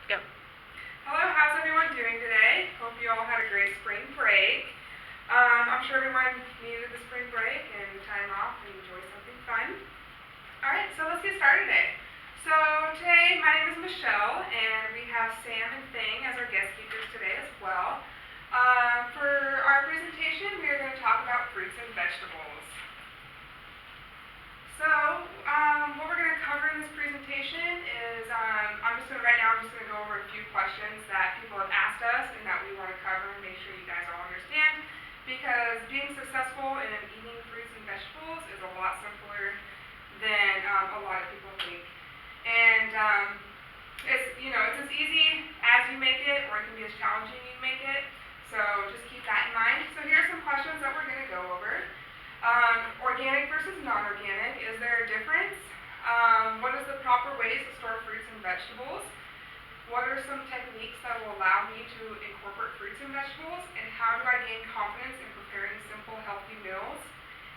Go. Hello, how's everyone doing today? Hope you all had a great spring break. I'm sure everyone needed the spring break and time off and enjoy something fun. Alright, so let's get started today. So today, my name is Michelle, and we have Sam and Thing as our guest speakers today as well. For our presentation, we are going to talk about fruits and vegetables. So, what we're going to cover in this presentation is, I'm just going to go over a few questions that people have asked us and that we want to cover and make sure you guys all understand, because being successful in eating fruits and vegetables is a lot simpler than a lot of people think. And it's as easy as you make it, or it can be as challenging as you make it. So just keep that in mind. So here are some questions that we're going to go over. Organic versus non-organic, is there a difference? What is the proper ways to store fruits and vegetables? What are some techniques that will allow me to incorporate fruits and vegetables? And how do I gain confidence in preparing simple, healthy meals?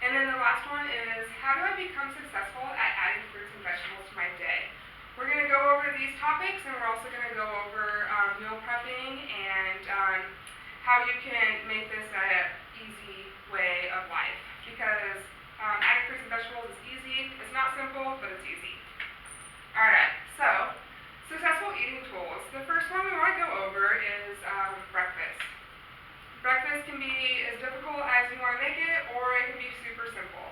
And then the last one is, how do I become successful at adding fruits and vegetables to my day? We're going to go over these topics, and we're also going to go over meal prepping and how you can make this an easy way of life. Because adding fruits and vegetables is easy. It's not simple, but it's easy. Alright, so successful eating tools. The first one we want to go over is breakfast. Breakfast can be as difficult as you want to make it, or it can be super simple.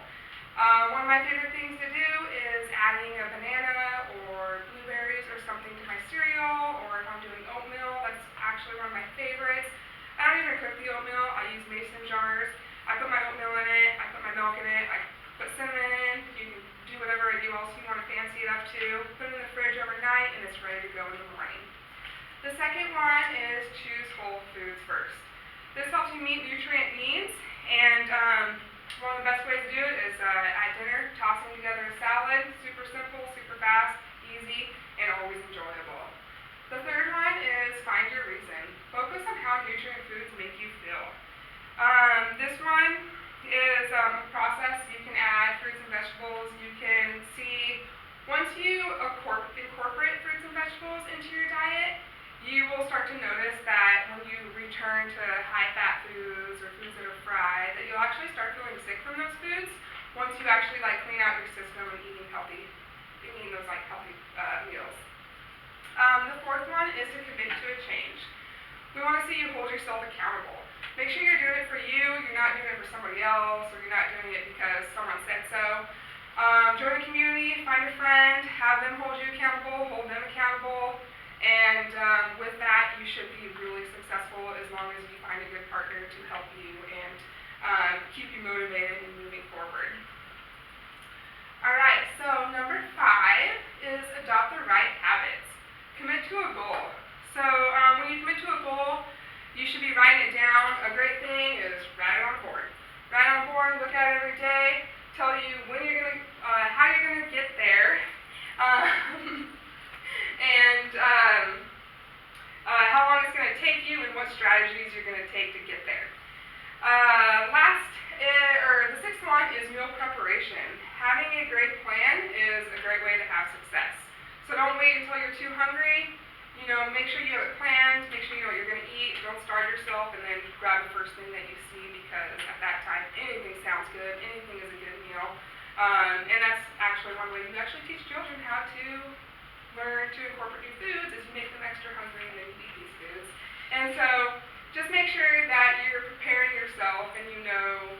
One of my favorite things to do is adding a banana or blueberries or something to my cereal, or if I'm doing oatmeal, that's actually one of my favorites. I don't even cook the oatmeal, I use mason jars. I put my oatmeal in it, I put my milk in it, I put cinnamon in, you can do whatever else you want to fancy it up to. Put it in the fridge overnight and it's ready to go in the morning. The second one is choose whole foods first. This helps you meet nutrient needs, and one of the best ways to do it is at dinner, tossing together a salad. Super simple, super fast, easy, and always enjoyable. The third one is find your reason. Focus on how nutrient foods make you feel. This one is a process. You can add fruits and vegetables. You can see, once you incorporate fruits and vegetables into your diet, you will start to notice that when you return to high-fat foods or foods that are fried, that you'll actually start feeling sick from those foods once you actually clean out your system and eating those healthy meals. The fourth one is to commit to a change. We want to see you hold yourself accountable. Make sure you're doing it for you. You're not doing it for somebody else, or you're not doing it because someone said so. Join a community, find a friend, have them hold you accountable, hold them accountable. And with that, you should be really successful as long as you find a good partner to help you and keep you motivated and moving forward. Alright, so number 5 is adopt the right habits. Commit to a goal. So when you commit to a goal, you should be writing it down. A great thing is write it on a board. Write it on a board, look at it every day, tell you when you're gonna, how you're going to get there. And how long it's going to take you and what strategies you're going to take to get there. The sixth one is meal preparation. Having a great plan is a great way to have success. So don't wait until you're too hungry. Make sure you have it planned, make sure you know what you're going to eat. Don't starve yourself and then grab the first thing that you see, because at that time anything sounds good, anything is a good meal. And that's actually one way you actually teach children how to learn to incorporate new foods, is you make them extra hungry and then you eat these foods. And so just make sure that you're preparing yourself and you know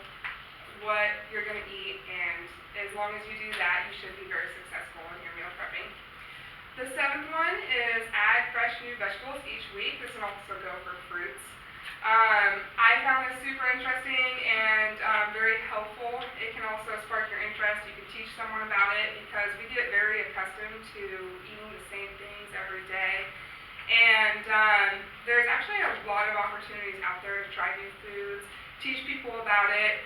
what you're going to eat, and as long as you do that, you should be very successful in your meal prepping. The seventh one is add fresh new vegetables each week. This will also go for fruits. I found this super interesting and very helpful. It can also spark your interest. You can teach someone about it, because we get very accustomed to eating the same things every day. And there's actually a lot of opportunities out there to try new foods, teach people about it.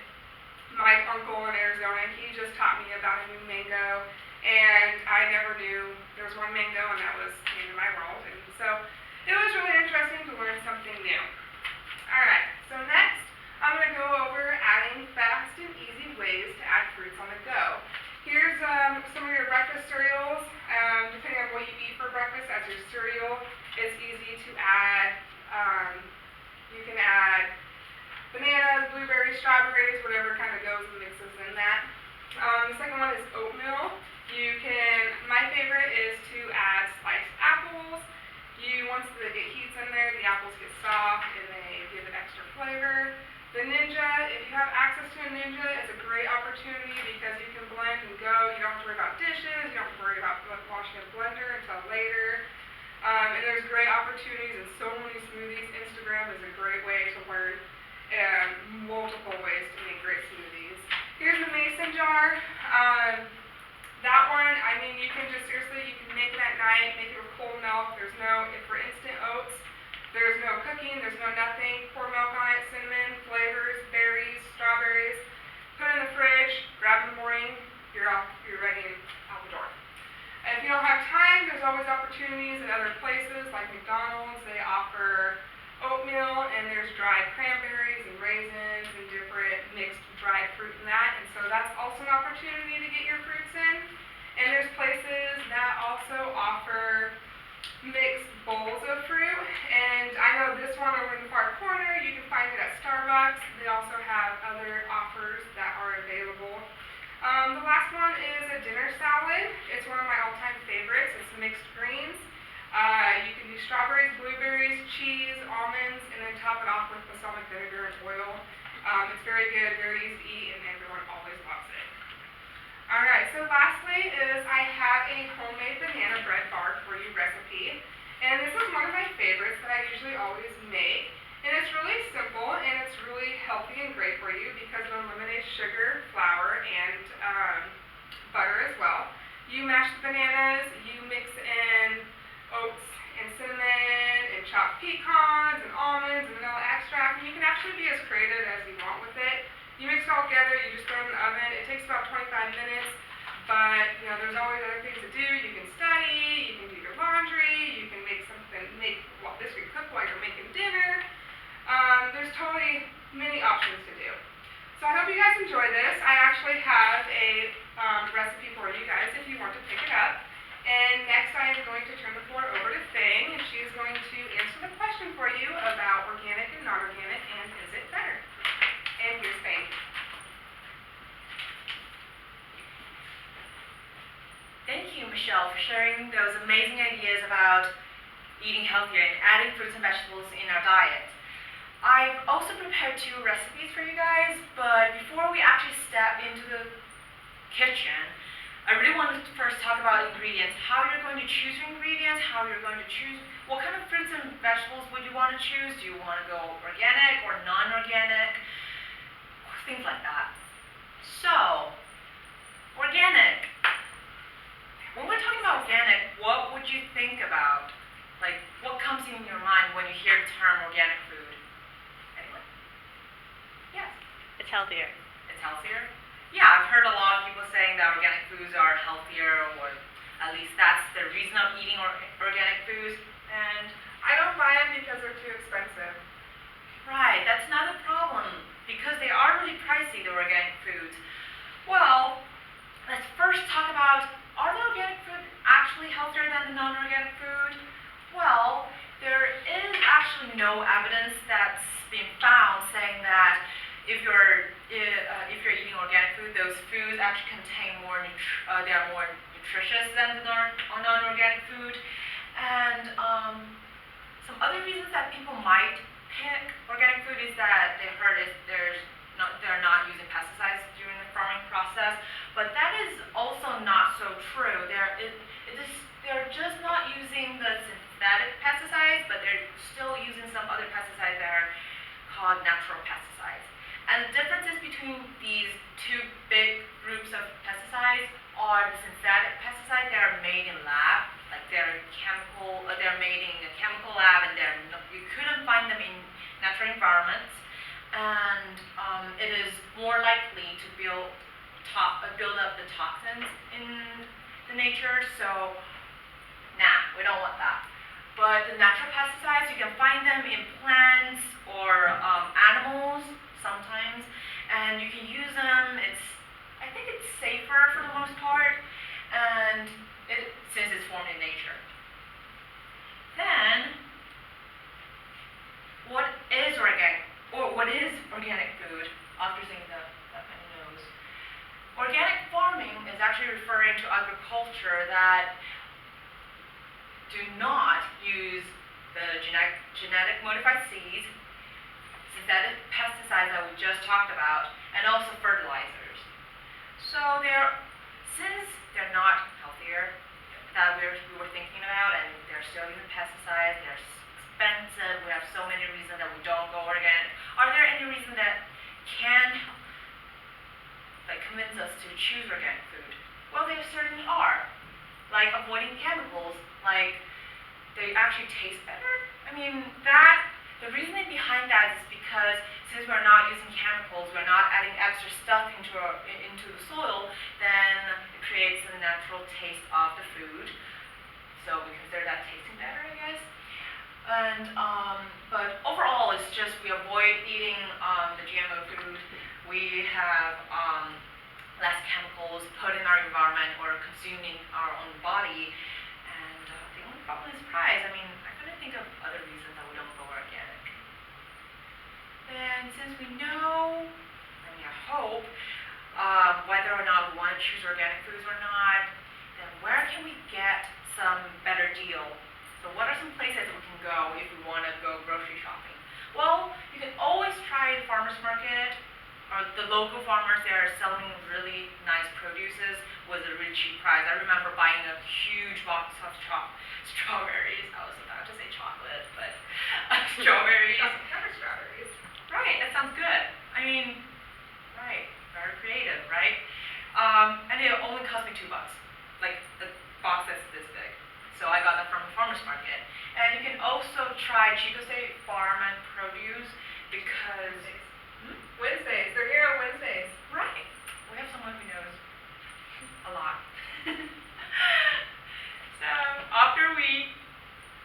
My uncle in Arizona, he just taught me about a new mango, and I never knew there was one mango, and that was the end of my world. And so it was really interesting to learn something new. Alright, so next I'm going to go over adding fast and easy ways to add fruits on the go. Here's some of your breakfast cereals. Depending on what you eat for breakfast as your cereal, it's easy to add. You can add bananas, blueberries, strawberries, whatever kind of goes and mixes in that. The second one is oatmeal. My favorite is to add sliced apples. Once it heats in there, the apples get soft and they give it extra flavor. The Ninja, if you have access to a Ninja, it's a great opportunity because you can blend and go. You don't have to worry about dishes. You don't have to worry about washing a blender until later. And there's great opportunities in so many smoothies. Instagram is a great way to learn multiple ways to make great smoothies. Here's the mason jar. That one, I mean, you can just seriously, you can make it at night, make it with cold milk. For instant oats, there's no cooking, there's no nothing. Pour milk on it, cinnamon, flavors, berries, strawberries. Put it in the fridge, grab in the morning, you're ready and out the door. And if you don't have time, there's always opportunities in other places like McDonald's. They offer oatmeal and there's dried cranberries and raisins and different mixed dried fruit in that. And so that's also an opportunity to get your fruits in. And there's places that also offer mixed bowls of fruit. And I know this one over in the far corner, you can find it at Starbucks. They also have other offers that are available. The last one is a dinner salad. It's one of my all-time favorites. It's mixed greens. You can do strawberries, blueberries, cheese, almonds, and then top it off with balsamic vinegar and oil. It's very good, very easy to eat, and everyone always loves it. Alright, so lastly is I have a homemade banana bread bar for you recipe. And this is one of my favorites that I usually always make. And it's really simple and it's really healthy and great for you because it eliminates sugar, flour, and butter as well. You mash the bananas, you mix in oats and cinnamon and chopped pecans and almonds and vanilla extract. And you can actually be as creative as you want with it. You mix it all together, you just throw it in the oven. It takes about 25 minutes, but there's always other things to do. You can study, you can do your laundry, you can this you cook while you're making dinner. There's totally many options to do. So I hope you guys enjoy this. I actually have a recipe for you guys if you want to pick it up. And next I am going to turn the floor over to Fang, and she is going to answer the question for you about organic and non-organic and is it better. And here's Fang. Thank you, Michelle, for sharing those amazing ideas about eating healthier and adding fruits and vegetables in our diet. I've also prepared 2 recipes for you guys, but before we actually step into the kitchen, I really wanted to first talk about ingredients, how you're going to choose your ingredients, how you're going to choose what kind of fruits and vegetables would you want to choose. Do you want to go organic or non-organic? Things like that. So, organic. When we're talking about organic, what would you think about? Like, what comes in your mind when you hear the term organic food? Anyone? Yes. It's healthier. It's healthier? Yeah, I've heard a lot of people saying that organic foods are healthier, or at least that's the reason of eating organic foods. And I don't buy them because they're too expensive. right, that's another problem, because they are really pricey, the organic foods. Well, let's first talk about, are the organic food actually healthier than the non-organic food? Well, there is actually no evidence that's been found saying that if you're eating organic food, those foods actually contain they are more nutritious than the non-organic food. And some other reasons that people might pick organic food is that they heard they're not using pesticides during the farming process, but that is also not so true. They're just not using the synthetic pesticides, but they're still using some other pesticides that are called natural pesticides. And the differences between these 2 big groups of pesticides are the synthetic pesticides that are made in lab, like they're made in a chemical lab, and you couldn't find them in natural environments, and it is more likely to build up the toxins in the nature. So, we don't want that. But the natural pesticides, you can find them in plants or animals sometimes, and you can use them. I think it's safer for the most part, and since it's formed in nature. Then, what is organic food? After seeing that kind of nose. Organic farming is actually referring to agriculture that do not use the genetic modified seeds, synthetic pesticides that we just talked about, and also fertilizers. So since they're not healthier that we were thinking about, and they're still using pesticides, they're expensive, we have so many reasons that we don't go organic. Are there any reasons that can convince us to choose organic food? Well, there certainly are. Like avoiding chemicals, like they actually taste better. I mean, the reasoning behind that is because since we're not using chemicals, we're not adding extra stuff into the soil, then it creates a natural taste of the food. So we consider that tasting better, I guess. And but overall, it's just we avoid eating the GMO food. We have less chemicals put in our environment or consuming our own body. And the only problem is price. I mean, I couldn't think of other reasons that we don't go organic. And since we know, I hope, whether or not we want to choose organic foods or not, then where can we get some better deal? So what are some places that we can go if we want to go grocery shopping? Well, you can always try the farmer's market, or the local farmers. They are selling really nice produces with a really cheap price. I remember buying a huge box of strawberries. I was about to say chocolate, but strawberries. Strawberries. Right, that sounds good. I mean, right, very creative, right? And it only cost me $2, like the box that's this big. So I got that from the farmer's market. And you can also try Chico State Farm and Produce because Wednesdays. They're here on Wednesdays. right, we have someone who knows a lot. So after we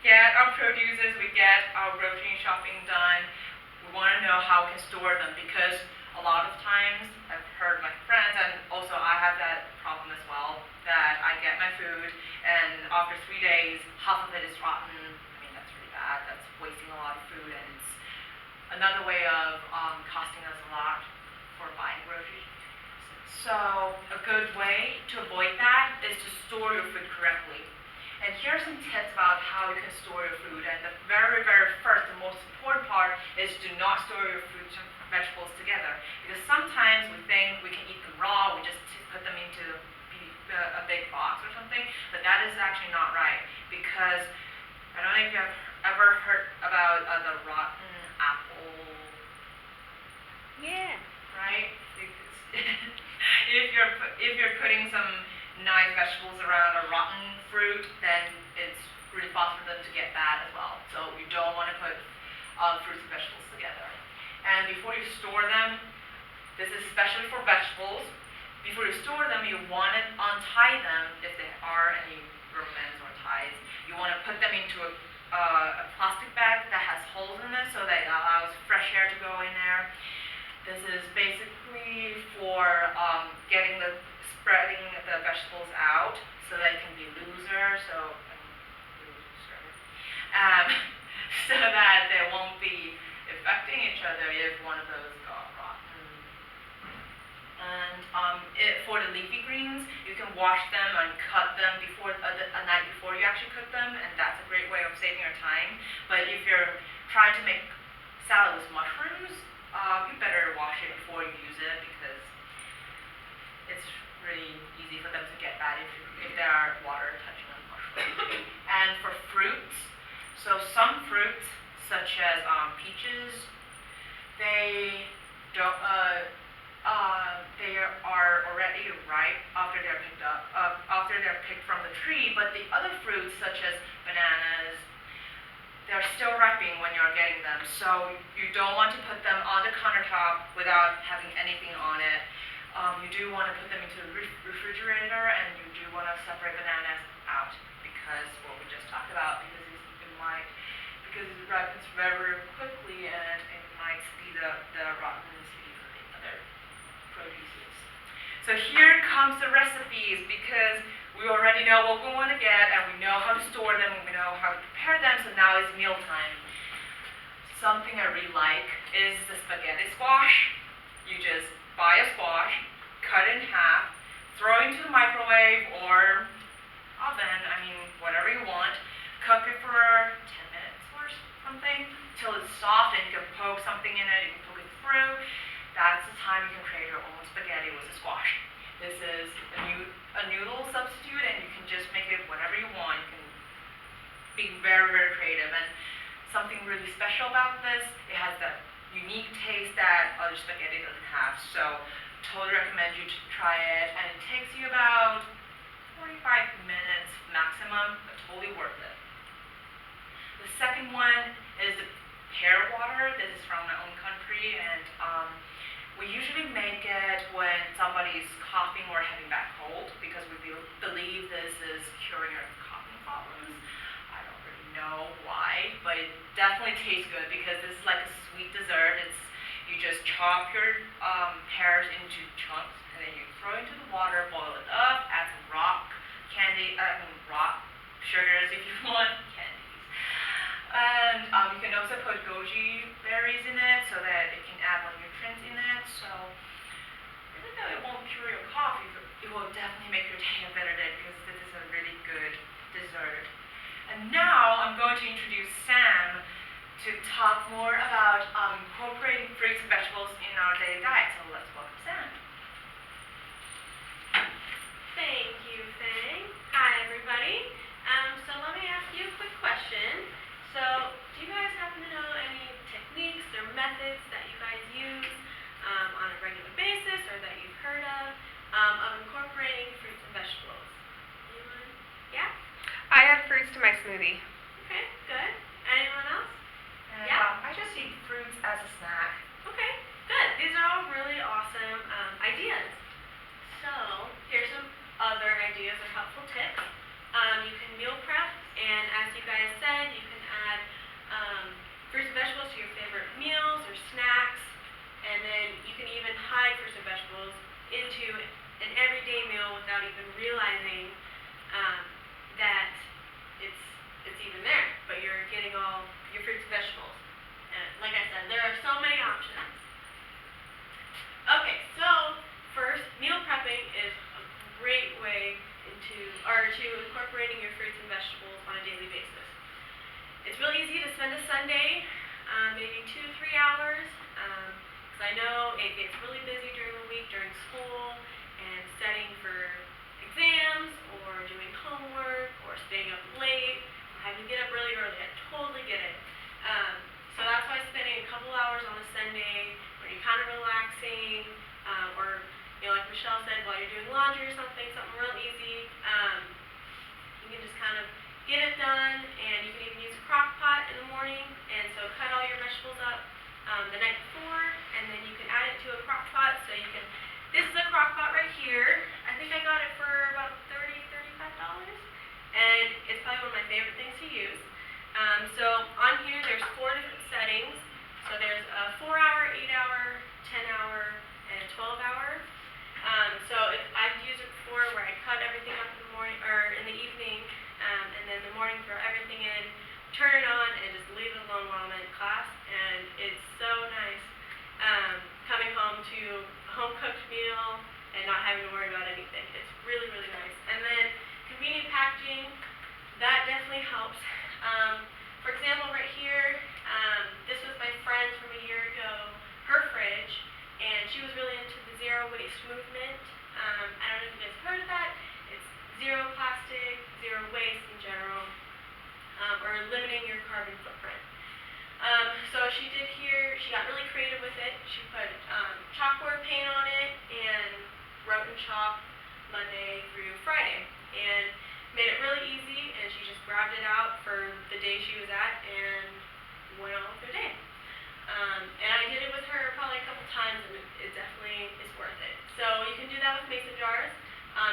get our produces, we get our grocery shopping done, we want to know how we can store them because a lot of times I've heard my friends, and also I have that problem as well, that I get my food and after 3 days, half of it is rotten. I mean, that's really bad. That's wasting a lot of food, and it's another way of costing us a lot for buying groceries. So a good way to avoid that is to store your food correctly. And here are some tips about how you can store your food. And the very, very first, the most important part is do not store your fruits and vegetables together. Because sometimes we think we can eat them raw, we just put them into a big box or something, but that is actually not right. Because I don't know if you have ever heard about the rotten apple. Yeah. Right? if you're putting some nice vegetables around a rotten fruit, then it's really fast for them to get bad as well. So you don't want to put fruits and vegetables together. And before you store them, this is especially for vegetables, before you store them, you want to untie them if there are any ribbons or ties. You want to put them into a plastic bag that has holes in it so that it allows fresh air to go in there. This is basically for spreading the vegetables out so that it can be looser, so that they won't be affecting each other if one of those got rotten. And for the leafy greens, you can wash them and cut them a night before you actually cook them, and that's a great way of saving your time. But if you're trying to make salad with mushrooms, you better wash it before you use it because it's really easy for them to get bad if there are water touching on mushrooms. And for fruits, so some fruits such as peaches, they are already ripe after they're picked from the tree, but the other fruits such as bananas, they're still ripening when you're getting them. So you don't want to put them on the countertop without having anything on it. You do want to put them into the refrigerator, and you do want to separate bananas out because what we just talked about, because it ripens very quickly and it might be the rotten seed for the other produces. So here comes the recipes, because we already know what we want to get and we know how to store them and we know how to prepare them, so now it's mealtime. Something I really like is the spaghetti squash. You just buy a squash, cut it in half, throw it into the microwave or oven, whatever you want. Cook it for 10 minutes or something till it's soft and you can poke something in it, you can poke it through. That's the time you can create your own spaghetti with a squash. This is a noodle substitute and you can just make it whatever you want. You can be very, very creative. And something really special about this, it has that unique taste that other spaghetti doesn't have. So totally recommend you to try it, and it takes you about 45 minutes maximum, but totally worth it. The second one is the pear water. This is from my own country, and we usually make it when somebody's coughing or having bad cold, because we believe this is curing your coughing problems. I don't really know why, but it definitely tastes good because this is like a sweet dessert. You just chop your pears into chunks and then you throw it into the water, boil it up, add some rock sugars if you want, candies. And you can also put goji berries in it so that it can add more nutrients in it. So even though it won't cure your cough, it will definitely make your day a better day, because this is a really good dessert. And now I'm going to introduce Sam to talk more about incorporating fruits and vegetables in our daily diet. So let's welcome Sam. Thank you, Fang. Hi, everybody. So let me ask you a quick question. So, do you guys happen to know any techniques or methods that you guys use on a regular basis, or that you've heard of incorporating fruits and vegetables? Anyone? Yeah? I add fruits to my smoothie. Okay, good. Anyone else? And, Yeah. I just eat fruits as a snack. Okay, good. These are all really awesome ideas. So, here's some other ideas or helpful tips. You can meal prep, and as you guys said, you can add fruits and vegetables to your favorite meals or snacks, and then you can even hide fruits and vegetables into an everyday meal without even realizing that it's even there, but you're getting all your fruits and vegetables. And like I said, there are so many options. Okay, so first, meal prepping is a great way to incorporating your fruits and vegetables on a daily basis. It's really easy to spend a Sunday, maybe 2-3 hours, because I know it gets really busy during the week, during school, and studying for exams, or doing homework, or staying up late, or having to get up really early. I totally get it. So that's why spending a couple hours on a Sunday when you're kind of relaxing, or like Michelle said, while you're doing laundry or something real easy, you can just kind of get it done, and you can even use a crock pot in the morning, and so cut all your vegetables up the night before, and then you can add it to a crock pot. So you can, this is a crock pot right here. I think I got it for about $35, and it's probably one of my favorite things to use. So on here there's 4 different settings. So there's a 4-hour, 8-hour, 10-hour, and 12-hour. So I've used it before where I cut everything up in the morning or in the evening, and then in the morning throw everything in, turn it on, and just leave it alone while I'm in class. And it's so nice coming home to a home-cooked meal and not having to worry about anything. It's really, really nice. And then convenient packaging, that definitely helps. For example, right here, this was my friend from a year ago, her fridge, and she was really into the zero waste movement. I don't know if you guys heard of that. It's zero plastic, zero waste in general, or limiting your carbon footprint. So she did here, she got really creative with it. She put chalkboard paint on it and wrote in chalk Monday through Friday, and made it really easy, and she just grabbed it out for the day she was at and went on with her day. And I did it with her probably a couple times, and it definitely is worth it. So you can do that with mason jars.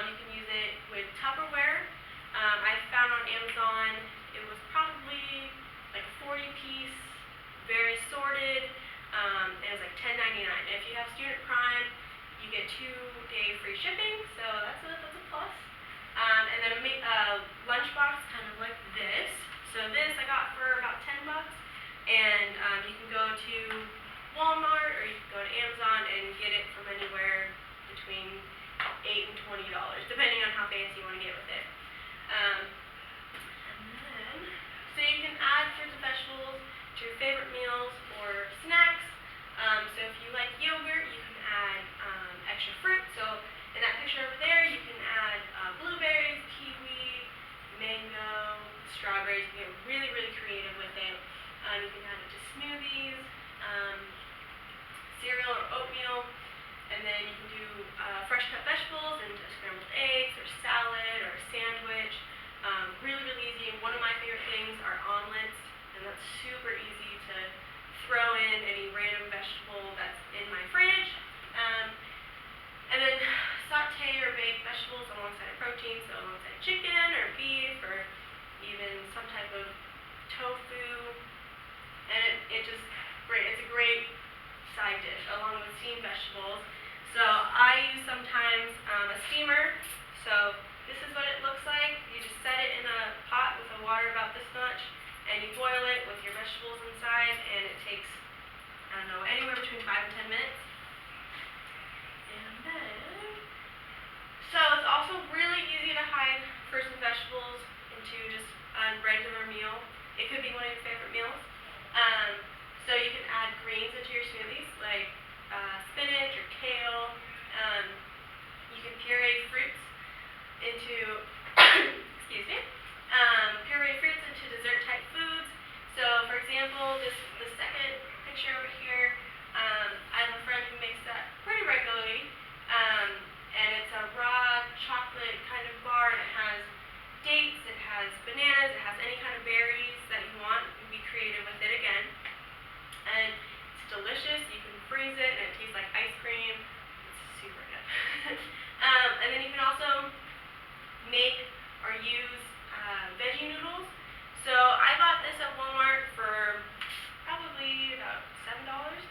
You can use it with Tupperware. I found on Amazon it was probably like 40-piece, very sorted. It was like $10.99. And if you have Student Prime, you get 2-day free free shipping, so that's a plus. And then a lunchbox kind of like this. So this I got for about $10, and you can go to Walmart or you can go to Amazon and get it from anywhere between $8 and $20, depending on how fancy you want to get with it. And then, so you can add fruits and vegetables to your favorite meals or snacks. So if you like yogurt, you can add extra fruit. So in that picture over there, you can add blueberries, kiwi, mango, strawberries. You can get really, really creative with it. You can add it to smoothies, cereal or oatmeal, and then you can do fresh cut vegetables into scrambled eggs or salad or sandwich. Really, really easy. And one of my favorite things are omelets, and that's super easy to throw in any random vegetable that's in my fridge. And then saute or bake vegetables alongside a protein, so alongside chicken or beef or even some type of tofu. And it's a great side dish along with steamed vegetables. So I use sometimes a steamer. So this is what it looks like. You just set it in a pot with the water about this much, and you boil it with your vegetables inside, and it takes, I don't know, anywhere between 5 and 10 minutes. And then, so it's also really easy to hide fruits and vegetables into just a regular meal. It could be one of your favorite meals. So you can add greens into your smoothies, like spinach or kale. You can puree fruits into, excuse me, puree fruits into dessert type foods. So for example, the second picture over here, I have a friend who makes that pretty regularly, and it's a raw chocolate kind of bar, and it has dates, it has bananas, it has any kind of berries that you want. You can be creative with it again. And it's delicious. You can freeze it, and it tastes like ice cream. It's super good. And then you can also make or use veggie noodles. So I bought this at Walmart for probably about $7,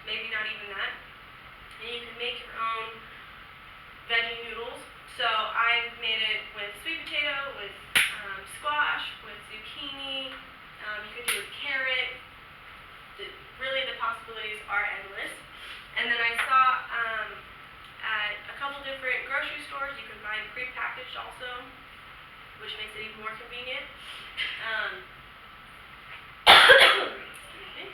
maybe not even that. And you can make your own veggie noodles. So I've made it with sweet potato, with squash, with zucchini. You can do it with carrot. Really, the possibilities are endless. And then I saw at a couple different grocery stores, you can buy them pre-packaged also, which makes it even more convenient. Excuse me.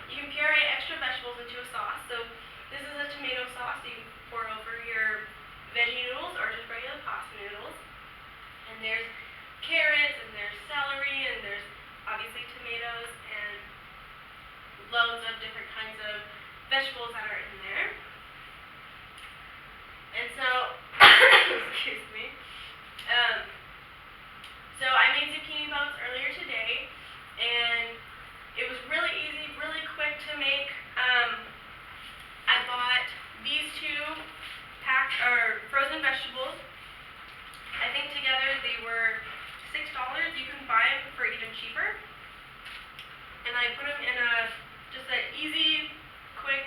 You can puree extra vegetables into a sauce. So this is a tomato sauce that you can pour over your veggie noodles or just regular pasta noodles. And there's carrots, and there's celery, and there's obviously tomatoes, and loads of different kinds of vegetables that are in there. And so, excuse me. So I made zucchini boats earlier today, and it was really easy, really quick to make. I bought these two frozen vegetables. I think together they were $6. You can buy them for even cheaper. And I put them in just an easy, quick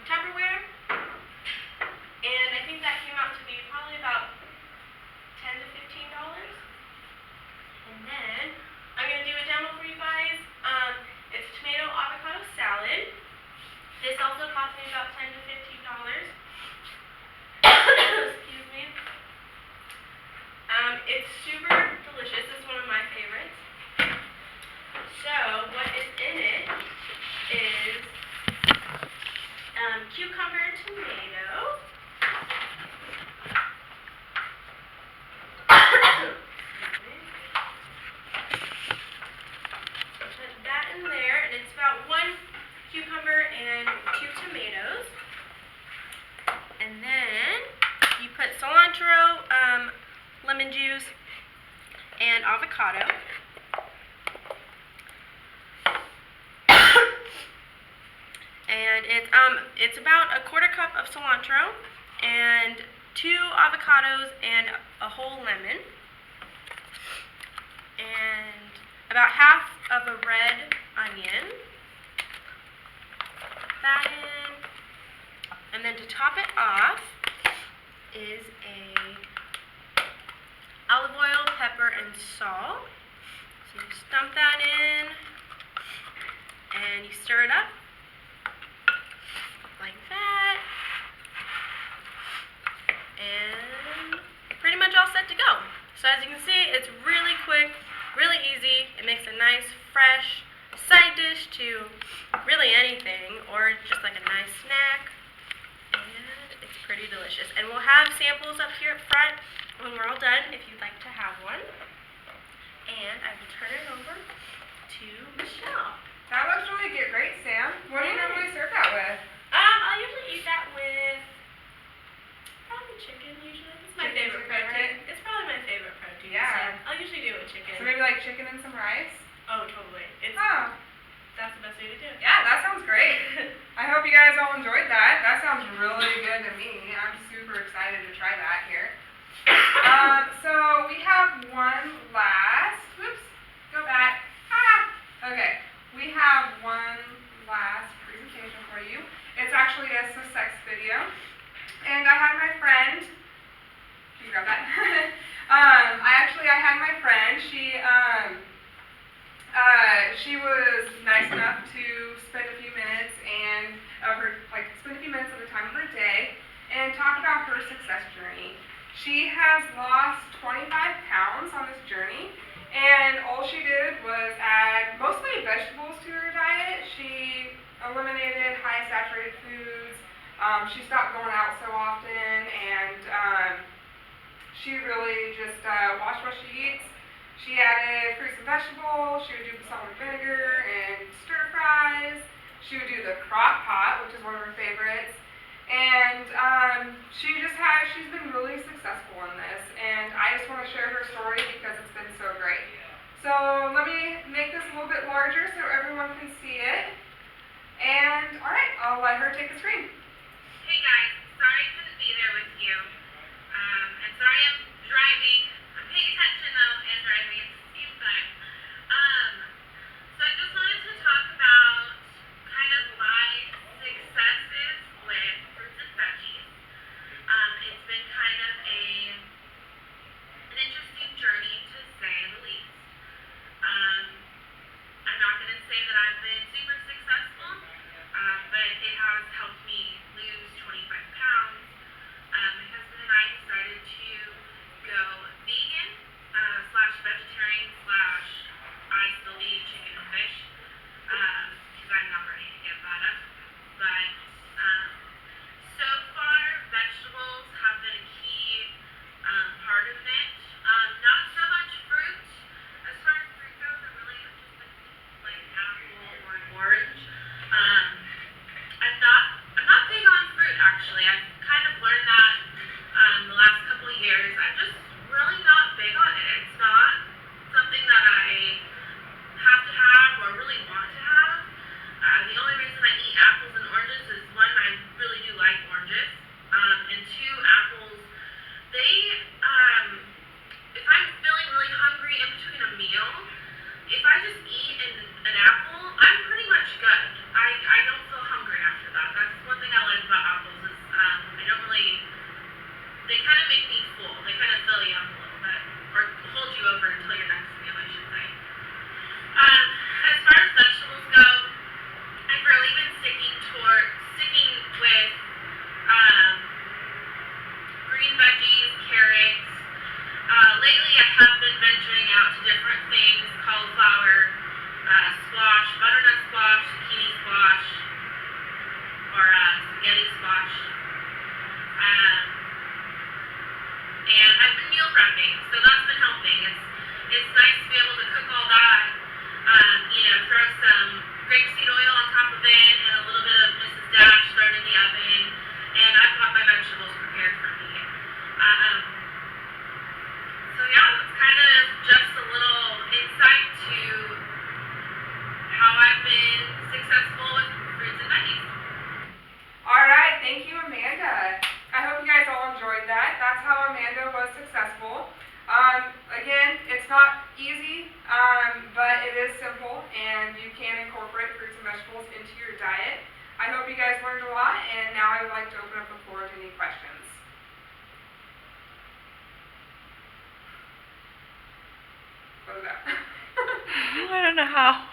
Tupperware. And I think that came out to be probably about $10 to $15. And then I'm going to do a demo for you guys. It's tomato avocado salad. This also cost me about $10 to $15. Excuse me. It's super delicious. It's one of my favorites. So what is in it is cucumber and tomato. Put that in there, and it's about 1 cucumber and 2 tomatoes. And then you put cilantro, lemon juice, and avocado. And it's about a 1/4 cup of cilantro and 2 avocados and a whole lemon. And about half of a red onion. Put that in. And then to top it off, is a olive oil, pepper, and salt. So you just dump that in, and you stir it up like that, and pretty much all set to go. So as you can see, it's really quick, really easy. It makes a nice, fresh side dish to really anything, or just like a nice snack, and it's pretty delicious. And we'll have samples up here at front when we're all done if you'd like to have one. And I will turn it over to Michelle. That looks really great, Sam. What do you normally serve that with? I usually eat that with probably chicken usually. It's my Chicken's favorite your favorite? protein. It's probably my favorite protein. Yeah. So I'll usually do it with chicken. So maybe like chicken and some rice? Oh, totally. Oh, That's the best way to do it. yeah, that sounds great. I hope you guys all enjoyed that. That sounds really good to me. I'm super excited to try that here. So we have one last, whoops, go back. Okay, we have one last presentation for you. It's actually a success video. And I had my friend, can you grab that? I had my friend, she was nice enough to spend a few minutes of the time of her day and talk about her success journey. She has lost 25 pounds on this journey, and all she did was add mostly vegetables to her diet. She eliminated high saturated foods. She stopped going out so often, and she really just watched what she eats. She added fruits and vegetables. She would do the salt and vinegar and stir fries. She would do the crock pot, which is one of her favorites. And she's been really successful in this. And I just want to share her story because it's been so great. So let me make this a little bit larger so everyone can see it. And all right, I'll let her take the screen. Hey guys, sorry I couldn't be there with you. And sorry I'm driving. I'm paying attention though and driving at the same time. So I just wanted to talk about kind of my successes with fruits and veggies. It's been kind of an interesting journey to say the least. I'm not going to say that I've been super successful, but it has helped me lose 25 pounds. My husband and I decided to go vegan slash vegetarian slash I still eat chicken and fish because I'm not ready to give that up. But so far, vegetables have been a key part of it. Not so much fruit. As far as fruit goes, I really have just been like apple or an orange. I'm not big on fruit actually. I've kind of learned that the last couple of years. I'm just really not big on it. It's not something that I have to have or really want to have. The only reason I eat apples and oranges is one, I really do like oranges, and two, apples, they, if I'm feeling really hungry in between a meal, if I just eat an apple, I'm pretty much good. I don't feel hungry after that. That's one thing I like about apples is I don't really, they kind of make me full. They kind of fill you up a little bit, or hold you over until your next meal, I should say. As far as vegetables go, I've really been sticking with green veggies, carrots. Lately I have been venturing out to different things, cauliflower, squash, butternut squash, zucchini squash, or spaghetti squash. And I've been meal prepping, so that's been helping. It's nice to be able to cook all that, throw some grapeseed oil on top of it and a little bit of Mrs. Dash, throw it in the oven, and I've got my vegetables prepared for me. So yeah, that's kind of just a little insight to how I've been successful with fruits and veggies. All right, thank you, Amanda. I hope you guys all enjoyed that. That's how Amanda was successful. Again, it's not easy, but it is simple, and you can incorporate fruits and vegetables into your diet. I hope you guys learned a lot, and now I would like to open up the floor to any questions. What was that? I don't know how.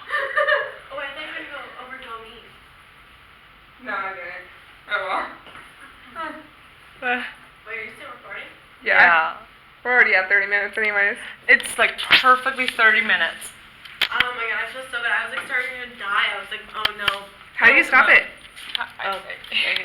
Oh, I thought you were going to go over to me. No, I didn't. Oh well. Uh, Wait, are you still recording? Yeah. We're already at 30 minutes anyways. It's like perfectly 30 minutes. Oh my god, I feel so bad. I was like starting to die. I was like, oh no. How do you stop No. it? Okay.